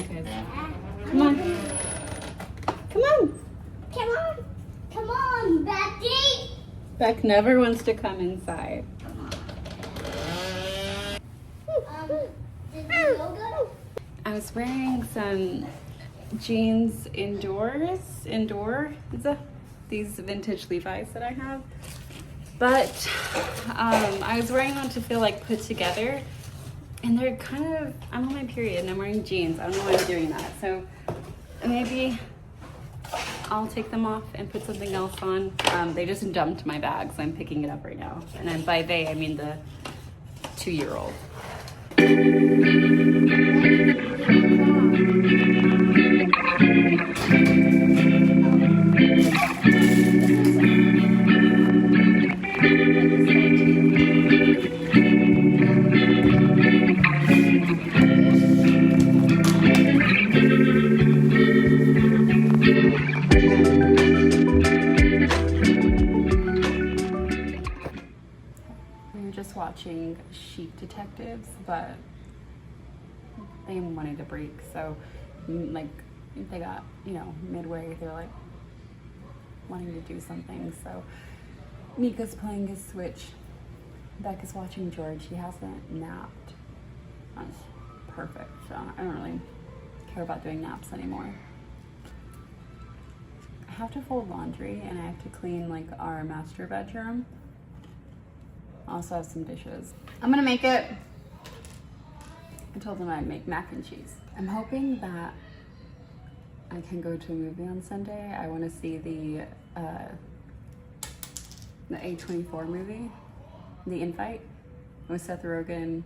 guys. Come on. Come on. Come on. Come on, Becky. Beck never wants to come inside. Did you go good? I was wearing some jeans indoor, these vintage Levi's that I have. But I was wearing them to feel like put together. And they're kind of, I'm on my period and I'm wearing jeans. I don't know why I'm doing that. So maybe I'll take them off and put something else on. They just dumped my bag, so I'm picking it up right now. And then by they, I mean the 2-year-old. Watching Sheep Detectives, but they wanted a break, so like they got, you know, midway they're like wanting to do something, so Mika's playing his Switch, Beck is watching George. He hasn't napped. That's perfect. So I don't really care about doing naps anymore. I have to fold laundry and I have to clean like our master bedroom. I also have some dishes. I'm gonna make it. I told them I'd make mac and cheese. I'm hoping that I can go to a movie on Sunday. I want to see the A24 movie, The Invite, with Seth Rogen,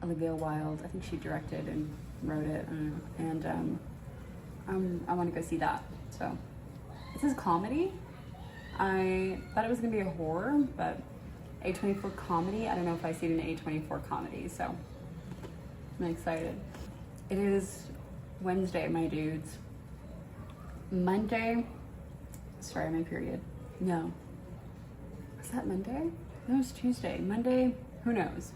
Olivia Wilde. I think she directed and wrote it, and I want to go see that. So this is comedy. I thought it was gonna be a horror, but A24 comedy. I don't know if I see it in A24 comedy, so I'm excited. It is Wednesday, my dudes. Monday, sorry, my period. No. Was that Monday? No, it's Tuesday. Monday, who knows?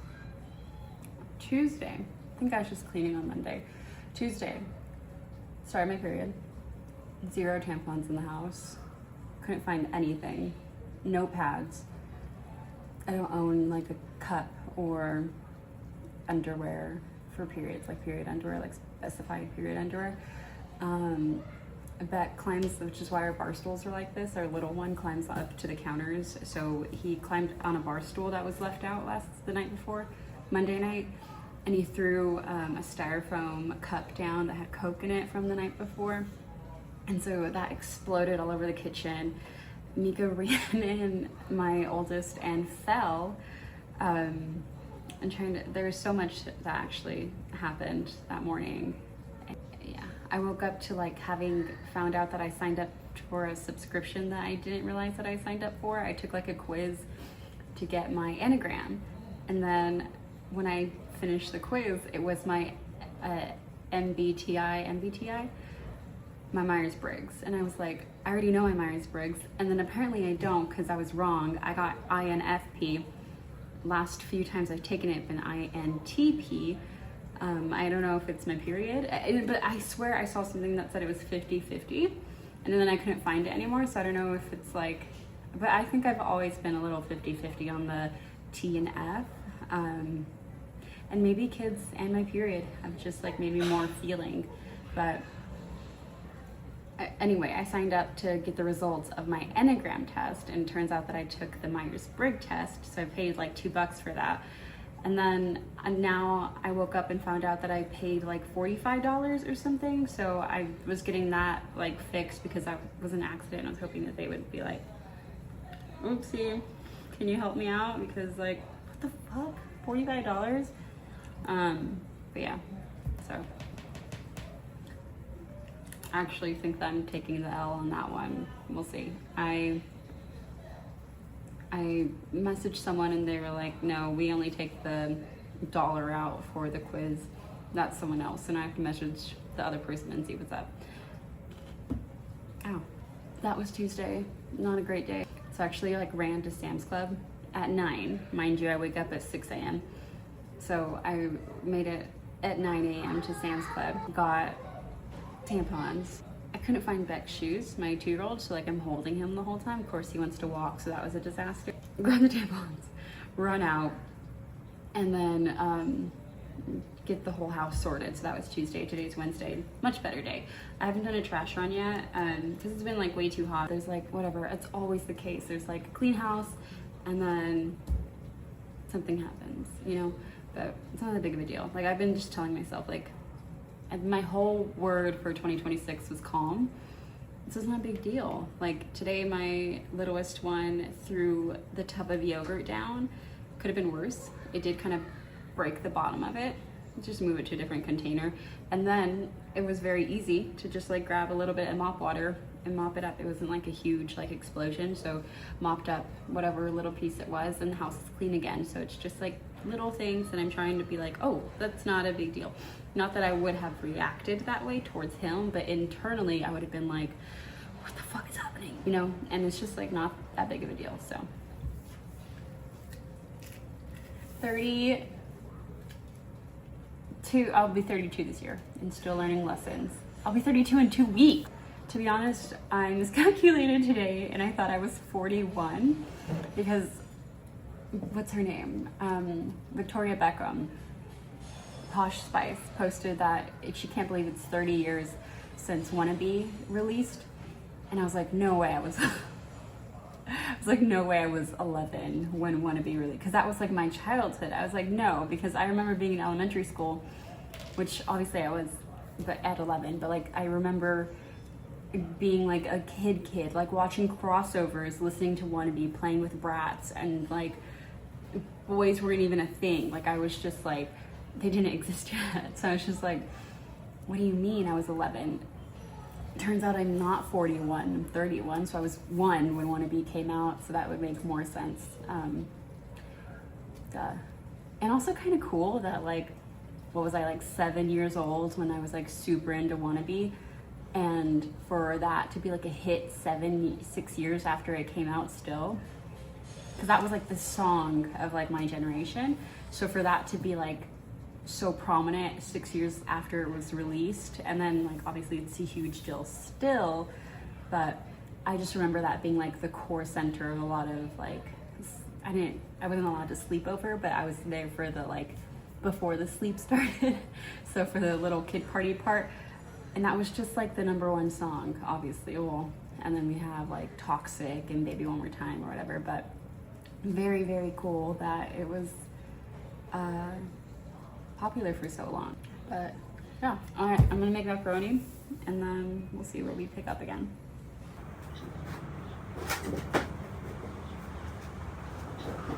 Tuesday. I think I was just cleaning on Monday. Tuesday, sorry, my period. 0 tampons in the house. Couldn't find anything. No pads. I don't own like a cup or underwear for periods, like period underwear, like specified period underwear. Beck climbs, which is why our bar stools are like this. Our little one climbs up to the counters. So he climbed on a bar stool that was left out the night before, Monday night, and he threw a styrofoam cup down that had Coke in it from the night before. And so that exploded all over the kitchen. Mika ran in, my oldest, and fell. And there's so much that actually happened that morning. Yeah, I woke up to like having found out that I signed up for a subscription that I didn't realize that I signed up for. I took like a quiz to get my anagram. And then when I finished the quiz, it was my MBTI, my Myers-Briggs. And I was like, I already know my Myers-Briggs. And then apparently I don't, because I was wrong. I got INFP. Last few times I've taken it, been INTP. I don't know if it's my period, but I swear I saw something that said it was 50-50. And then I couldn't find it anymore, so I don't know if it's like, but I think I've always been a little 50-50 on the T and F. And maybe kids and my period have just like maybe more feeling, but anyway, I signed up to get the results of my Enneagram test, and it turns out that I took the Myers-Briggs test, so I paid like $2 for that. And then now I woke up and found out that I paid like $45 or something, so I was getting that like fixed because that was an accident. I was hoping that they would be like, oopsie, can you help me out? Because like, what the fuck, $45? But yeah, so I actually think that I'm taking the L on that one. We'll see. I messaged someone and they were like, no, we only take the $1 out for the quiz. That's someone else. And I have to message the other person and see what's up. Ow. That was Tuesday. Not a great day. So actually like ran to Sam's Club at 9. Mind you, I wake up at 6 a.m. So I made it at 9 a.m. to Sam's Club, got tampons. I couldn't find Beck's shoes, my 2-year-old, so like I'm holding him the whole time. Of course he wants to walk, so that was a disaster. Grab the tampons, run out, and then get the whole house sorted. So that was Tuesday, today's Wednesday. Much better day. I haven't done a trash run yet because it's been like way too hot. There's like whatever, it's always the case. There's like a clean house and then something happens, you know, but it's not that big of a deal. Like I've been just telling myself like my whole word for 2026 was calm. This is not a big deal. Like today my littlest one threw the tub of yogurt down. Could have been worse. It did kind of break the bottom of it. Just move it to a different container. And then it was very easy to just like grab a little bit of mop water and mop it up. It wasn't like a huge like explosion. So mopped up whatever little piece it was and the house is clean again. So it's just like little things and I'm trying to be like, oh, that's not a big deal. Not that I would have reacted that way towards him, but internally I would have been like, what the fuck is happening? You know, and it's just like not that big of a deal. So 32, I'll be 32 this year and still learning lessons. I'll be 32 in 2 weeks. To be honest, I miscalculated today and I thought I was 41 because what's her name? Victoria Beckham, Posh Spice, posted that she can't believe it's 30 years since Wannabe released. And I was like, no way I was no way I was 11 when Wannabe released, because that was like my childhood. I was like, no, because I remember being in elementary school, which obviously I was but at 11, but like I remember being like a kid, like watching crossovers, listening to Wannabe, playing with brats, and like boys weren't even a thing. Like I was just like, they didn't exist yet. So I was just like, what do you mean I was 11? Turns out I'm not 41, I'm 31, so I was 1 when Wannabe came out, so that would make more sense. And also kind of cool that like, what was I, like 7 years old when I was like super into Wannabe, and for that to be like a hit 6 years after it came out still, because that was like the song of like my generation. So for that to be like so prominent 6 years after it was released, and then like obviously it's a huge deal still, but I just remember that being like the core center of a lot of like, I wasn't allowed to sleep over, but I was there for the like before the sleep started. So for the little kid party part, and that was just like the #1 song, obviously. Well, and then we have like Toxic and Baby One More Time or whatever, but very, very cool that it was popular for so long. But yeah, all right, I'm gonna make macaroni and then we'll see where we pick up again.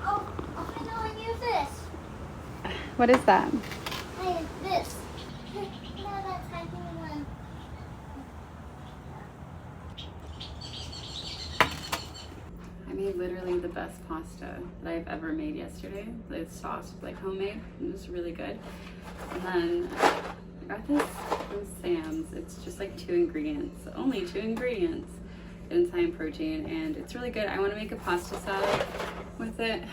Oh, I know I use this. What is that? I use this. No, that's typing one. I made literally the best pasta that I've ever made yesterday. The sauce was like homemade. It was really good. And then I got this from Sam's. It's just like 2 ingredients, only 2 ingredients. And it's high in protein and it's really good. I want to make a pasta salad with it,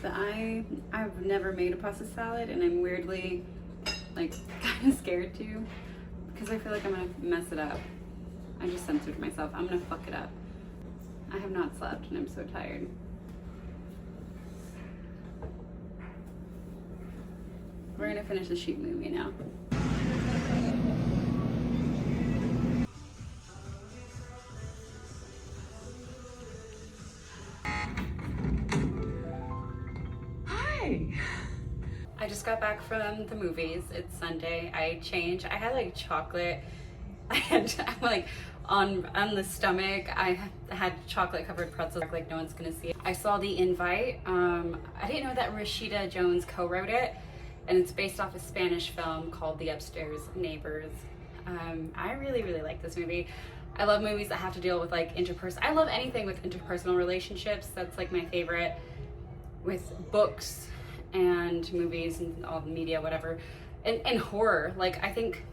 but I've never made a pasta salad and I'm weirdly like kind of scared to, because I feel like I'm gonna mess it up. I just censored myself. I'm gonna fuck it up. I have not slept and I'm so tired. We're gonna finish the sheep movie now. Hi! I just got back from the movies. It's Sunday. I changed. I had like chocolate. I'm like on the stomach. I had chocolate covered pretzels, like no one's gonna see it. I saw the Invite. I didn't know that Rashida Jones co-wrote it, and it's based off a Spanish film called The Upstairs Neighbors. I really, really like this movie. I love movies that have to deal with like I love anything with interpersonal relationships. That's like my favorite, with books and movies and all the media, whatever. And horror. Like I think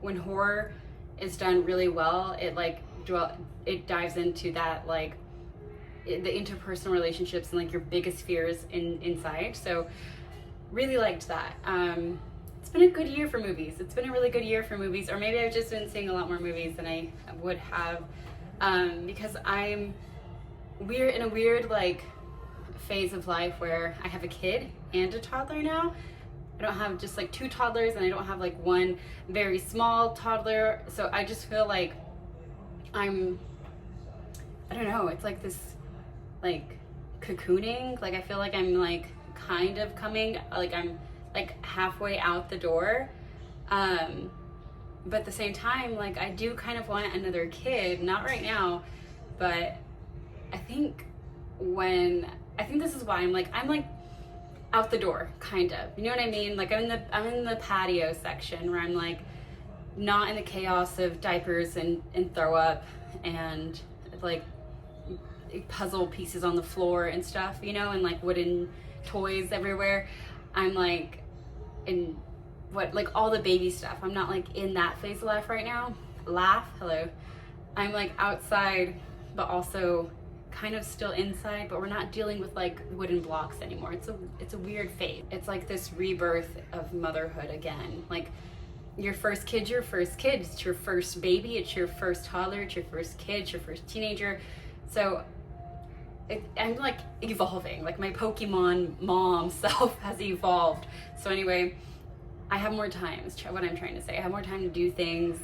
when horror is done really well, it dives into that like the interpersonal relationships and like your biggest fears inside. So really liked that. it's been a good year for movies. It's been a really good year for movies, or maybe I've just been seeing a lot more movies than I would have, because we're in a weird like phase of life where I have a kid and a toddler now. I don't have just like 2 toddlers, and I don't have like one very small toddler. So I just feel like I don't know, it's like this like cocooning. Like I feel like I'm like kind of coming, like I'm like halfway out the door. But at the same time, like I do kind of want another kid, not right now, but I think this is why I'm like out the door, kind of. You know what I mean? Like I'm in the patio section where I'm like not in the chaos of diapers and throw up and like puzzle pieces on the floor and stuff, you know, and like wooden toys everywhere. I'm like in like all the baby stuff. I'm not like in that phase of life right now. Hello. I'm like outside, but also kind of still inside, but we're not dealing with like wooden blocks anymore. It's a weird phase. It's like this rebirth of motherhood again. Like your first kid's your first kid. It's your first baby. It's your first toddler. It's your first kid. It's your first teenager. So I'm like evolving. Like my Pokemon mom self has evolved. So anyway, I have more time, is what I'm trying to say. I have more time to do things,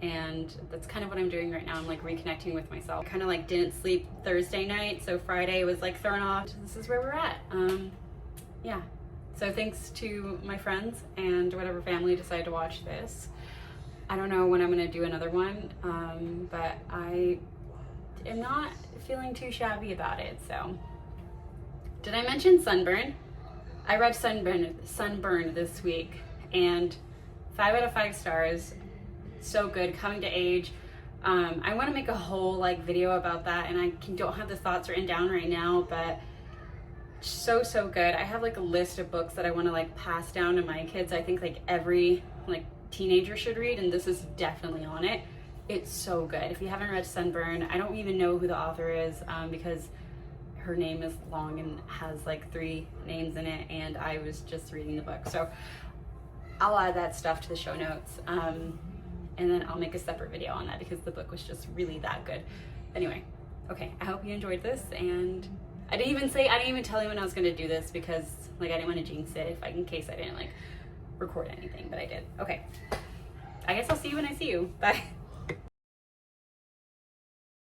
and that's kind of what I'm doing right now. I'm like reconnecting with myself. I kind of like didn't sleep Thursday night, so Friday was like thrown off. This is where we're at. Yeah. So thanks to my friends and whatever family decided to watch this. I don't know when I'm gonna do another one, but I am not feeling too shabby about it. So, did I mention Sunburn? I read Sunburn this week, and 5 out of 5 stars. So good, coming to age. I want to make a whole like video about that, and I don't have the thoughts written down right now, but so good. I have like a list of books that I want to like pass down to my kids. I think like every like teenager should read, and this is definitely on it. It's so good. If you haven't read Sunburn, I don't even know who the author is, because her name is long and has like 3 names in it, and I was just reading the book. So I'll add that stuff to the show notes, and then I'll make a separate video on that because the book was just really that good. Anyway, okay, I hope you enjoyed this, and I didn't even tell you when I was gonna do this because like I didn't want to jinx it in case I didn't like record anything, but I did. Okay, I guess I'll see you when I see you. Bye.